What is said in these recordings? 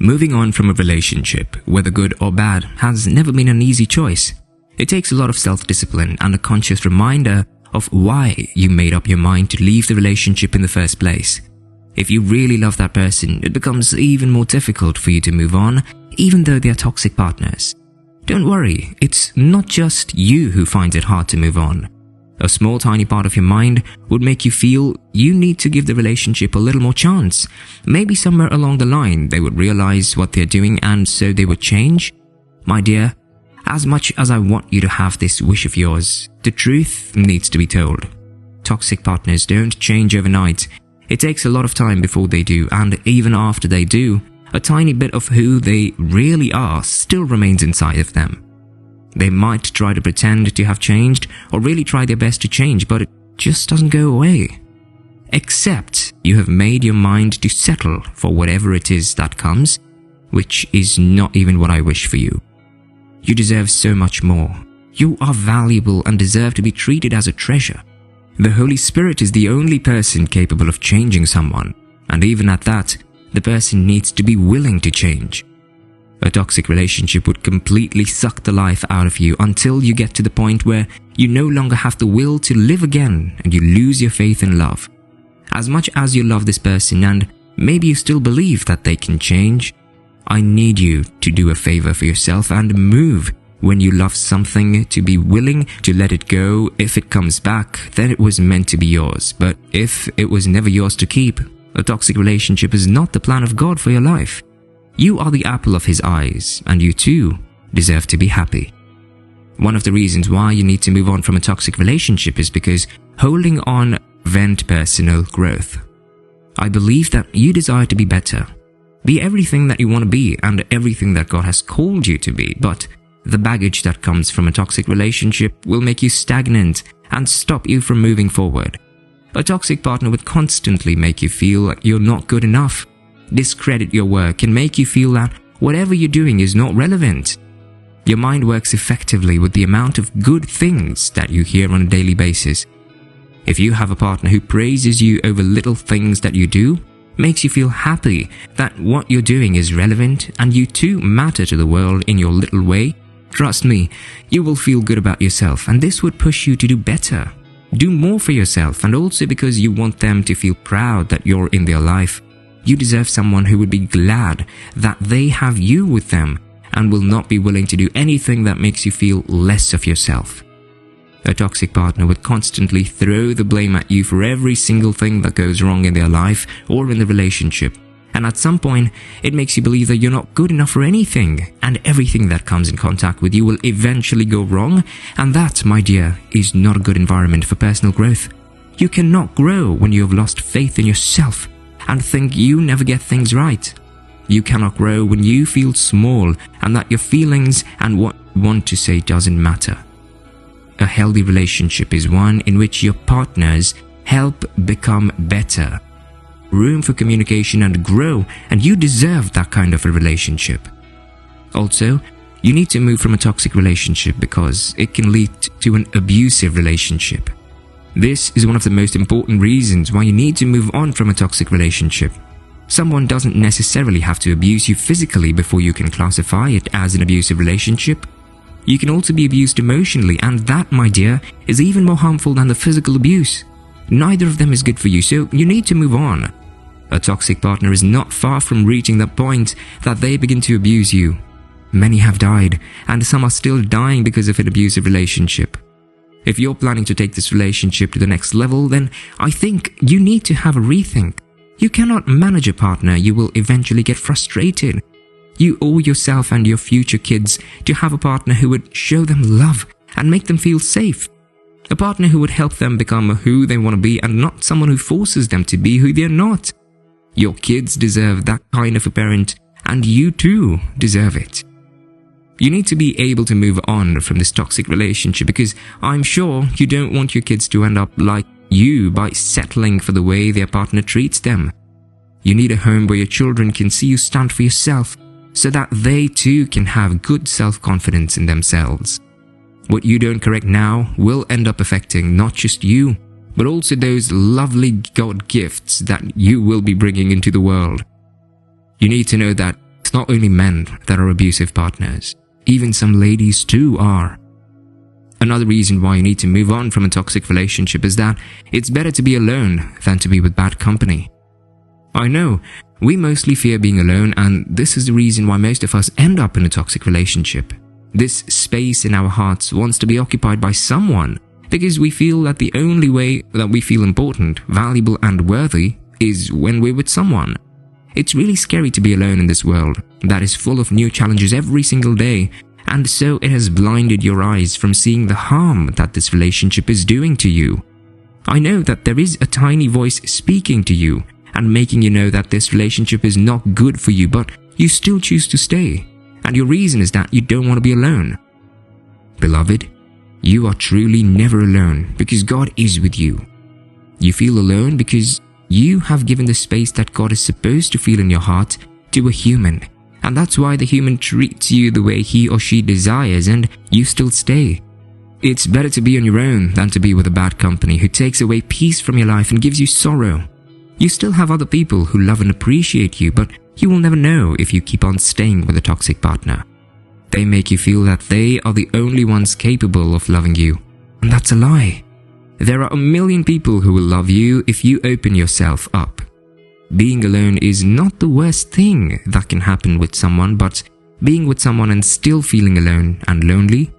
Moving on from a relationship, whether good or bad, has never been an easy choice. It takes a lot of self-discipline and a conscious reminder of why you made up your mind to leave the relationship in the first place. If you really love that person, it becomes even more difficult for you to move on, even though they are toxic partners. Don't worry, it's not just you who finds it hard to move on. A small tiny part of your mind would make you feel you need to give the relationship a little more chance. Maybe somewhere along the line they would realize what they're doing and so they would change. My dear, as much as I want you to have this wish of yours, the truth needs to be told. Toxic partners don't change overnight. It takes a lot of time before they do, and even after they do, a tiny bit of who they really are still remains inside of them. They might try to pretend to have changed or really try their best to change, but it just doesn't go away. Except you have made your mind to settle for whatever it is that comes, which is not even what I wish for you. You deserve so much more. You are valuable and deserve to be treated as a treasure. The Holy Spirit is the only person capable of changing someone, and even at that, the person needs to be willing to change. A toxic relationship would completely suck the life out of you until you get to the point where you no longer have the will to live again and you lose your faith in love. As much as you love this person and maybe you still believe that they can change, I need you to do a favor for yourself and move. When you love something, to be willing to let it go. If it comes back, then it was meant to be yours. But if it was never yours to keep, a toxic relationship is not the plan of God for your life. You are the apple of His eyes, and you too deserve to be happy. One of the reasons why you need to move on from a toxic relationship is because holding on prevents personal growth. I believe that you desire to be better. Be everything that you want to be and everything that God has called you to be, but the baggage that comes from a toxic relationship will make you stagnant and stop you from moving forward. A toxic partner would constantly make you feel like you're not good enough, discredit your work, and make you feel that whatever you're doing is not relevant. Your mind works effectively with the amount of good things that you hear on a daily basis. If you have a partner who praises you over little things that you do, makes you feel happy that what you're doing is relevant and you too matter to the world in your little way, trust me, you will feel good about yourself, and this would push you to do better. Do more for yourself, and also because you want them to feel proud that you're in their life. You deserve someone who would be glad that they have you with them and will not be willing to do anything that makes you feel less of yourself. A toxic partner would constantly throw the blame at you for every single thing that goes wrong in their life or in the relationship. And at some point, it makes you believe that you're not good enough for anything, and everything that comes in contact with you will eventually go wrong, and that, my dear, is not a good environment for personal growth. You cannot grow when you have lost faith in yourself and think you never get things right. You cannot grow when you feel small and that your feelings and what you want to say doesn't matter. A healthy relationship is one in which your partners help become better. Room for communication and grow, and you deserve that kind of a relationship. Also, you need to move from a toxic relationship because it can lead to an abusive relationship. This is one of the most important reasons why you need to move on from a toxic relationship. Someone doesn't necessarily have to abuse you physically before you can classify it as an abusive relationship. You can also be abused emotionally, and that, my dear, is even more harmful than the physical abuse. Neither of them is good for you, so you need to move on. A toxic partner is not far from reaching the point that they begin to abuse you. Many have died, and some are still dying because of an abusive relationship. If you're planning to take this relationship to the next level, then I think you need to have a rethink. You cannot manage a partner. You will eventually get frustrated. You owe yourself and your future kids to have a partner who would show them love and make them feel safe. A partner who would help them become who they want to be and not someone who forces them to be who they're not. Your kids deserve that kind of a parent, and you too deserve it. You need to be able to move on from this toxic relationship because I'm sure you don't want your kids to end up like you by settling for the way their partner treats them. You need a home where your children can see you stand for yourself so that they too can have good self-confidence in themselves. What you don't correct now will end up affecting not just you, but also those lovely God gifts that you will be bringing into the world. You need to know that it's not only men that are abusive partners. Even some ladies too are. Another reason why you need to move on from a toxic relationship is that it's better to be alone than to be with bad company. I know, we mostly fear being alone, and this is the reason why most of us end up in a toxic relationship. This space in our hearts wants to be occupied by someone because we feel that the only way that we feel important, valuable and worthy is when we're with someone. It's really scary to be alone in this world that is full of new challenges every single day, and so it has blinded your eyes from seeing the harm that this relationship is doing to you. I know that there is a tiny voice speaking to you and making you know that this relationship is not good for you, but you still choose to stay, and your reason is that you don't want to be alone. Beloved, you are truly never alone because God is with you. You feel alone because you have given the space that God is supposed to feel in your heart to a human, and that's why the human treats you the way he or she desires and you still stay. It's better to be on your own than to be with a bad company who takes away peace from your life and gives you sorrow. You still have other people who love and appreciate you, but you will never know if you keep on staying with a toxic partner. They make you feel that they are the only ones capable of loving you, and that's a lie. There are a million people who will love you if you open yourself up. Being alone is not the worst thing that can happen with someone, but being with someone and still feeling alone and lonely.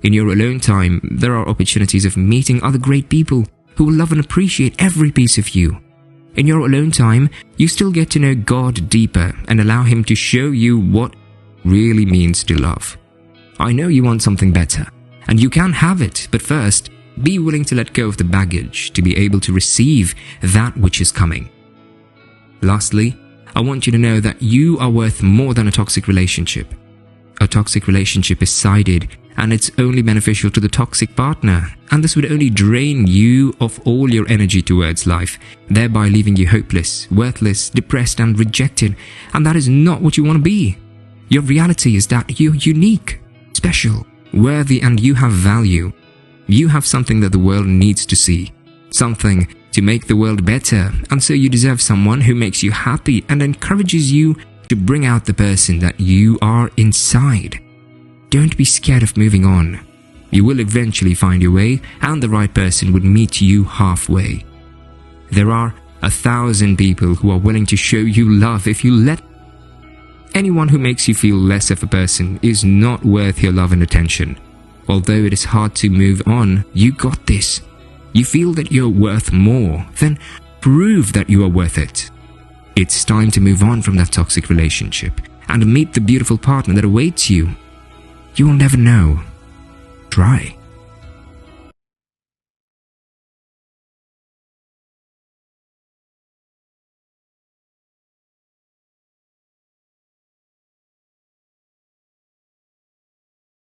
In your alone time, there are opportunities of meeting other great people who will love and appreciate every piece of you. In your alone time, you still get to know God deeper and allow Him to show you what really means to love. I know you want something better, and you can have it, but first, be willing to let go of the baggage to be able to receive that which is coming. Lastly, I want you to know that you are worth more than a toxic relationship. A toxic relationship is sided, and it's only beneficial to the toxic partner, and this would only drain you of all your energy towards life, thereby leaving you hopeless, worthless, depressed and rejected, and that is not what you want to be. Your reality is that you're unique, special, worthy, and you have value. You have something that the world needs to see, something to make the world better, and so you deserve someone who makes you happy and encourages you to bring out the person that you are inside. Don't be scared of moving on. You will eventually find your way, and the right person would meet you halfway. There are 1,000 people who are willing to show you love if you let. Anyone who makes you feel less of a person is not worth your love and attention. Although it is hard to move on, you got this. You feel that you're worth more, then prove that you are worth it. It's time to move on from that toxic relationship and meet the beautiful partner that awaits you. You will never know. Try.